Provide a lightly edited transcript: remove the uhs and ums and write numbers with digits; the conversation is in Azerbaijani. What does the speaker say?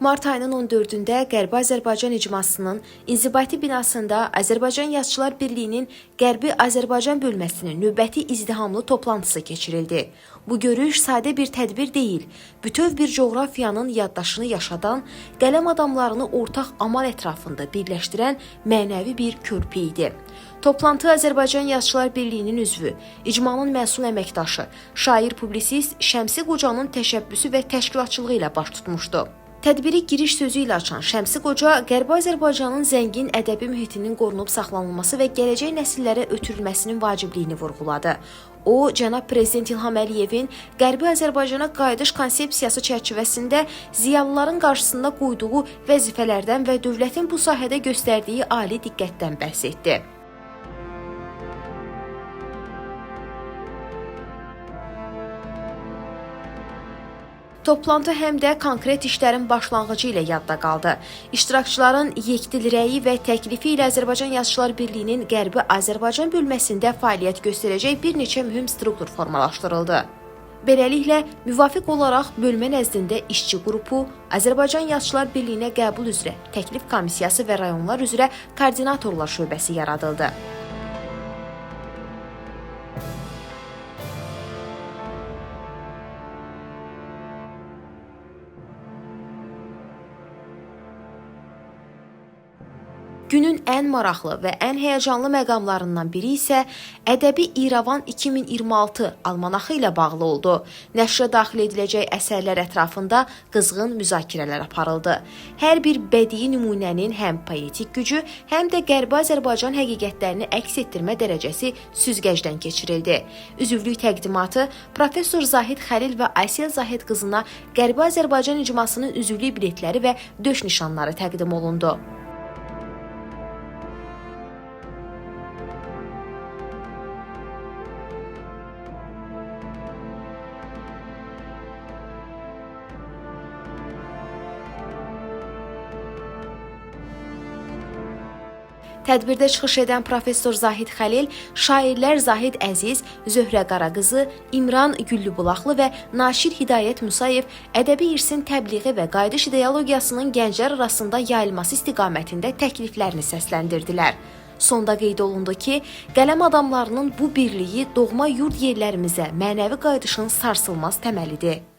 Mart ayının 14-də Qərbi Azərbaycan icmasının inzibati binasında Azərbaycan Yazıçılar Birliyinin Qərbi Azərbaycan bölməsinin növbəti izdihamlı toplantısı keçirildi. Bu görüş sadə bir tədbir deyil, bütöv bir coğrafiyanın yaddaşını yaşadan, qələm adamlarını ortaq amal ətrafında birləşdirən mənəvi bir körpü idi. Toplantı Azərbaycan Yazıçılar Birliyinin üzvü, icmanın məsul əməkdaşı, şair-publisist Şəmsi Qocanın təşəbbüsü və təşkilatçılığı ilə baş tutmuşdu. Tədbiri giriş sözü ilə açan Şəmsi Qoca, Qərbi Azərbaycanın zəngin ədəbi mühitinin qorunub saxlanılması və gələcək nəsillərə ötürülməsinin vacibliyini vurğuladı. O, cənab Prezident İlham Əliyevin Qərbi Azərbaycana qayıdış konsepsiyası çərçivəsində ziyalıların qarşısında qoyduğu vəzifələrdən və dövlətin bu sahədə göstərdiyi ali diqqətdən bəhs etdi. Toplantı həm də konkret işlərin başlanğıcı ilə yadda qaldı. İştirakçıların yekdil rəyi və təklifi ilə Azərbaycan Yazıçılar Birliyinin Qərbi Azərbaycan bölməsində fəaliyyət göstərəcək bir neçə mühüm struktur formalaşdırıldı. Beləliklə, müvafiq olaraq bölmə nəzdində işçi qrupu, Azərbaycan Yazıçılar Birliyinə qəbul üzrə təklif komissiyası və rayonlar üzrə koordinatorlar şöbəsi yaradıldı. Günün ən maraqlı və ən həyəcanlı məqamlarından biri isə Ədəbi İrəvan 2026 almanaxı ilə bağlı oldu. Nəşrə daxil ediləcək əsərlər ətrafında qızğın müzakirələr aparıldı. Hər bir bədii nümunənin həm poetik gücü, həm də Qərbi Azərbaycan həqiqətlərini əks etdirmə dərəcəsi süzgəcdən keçirildi. Üzvlük təqdimatı Professor Zahid Xəlil və Aysel Zahid qızına Qərbi Azərbaycan icmasının üzvlük biletləri və döş nişanları təqdim olundu. Tədbirdə çıxış edən Professor Zahid Xəlil, şairlər Zahid Əziz, Zöhrə Qaraqızı, İmran Güllübulaqlı və Naşir Hidayət Musayev ədəbi irsin təbliği və qayıdış ideologiyasının gənclər arasında yayılması istiqamətində təkliflərini səsləndirdilər. Sonda qeyd olundu ki, qələm adamlarının bu birliyi doğma yurd yerlərimizə mənəvi qayıdışın sarsılmaz təməlidir.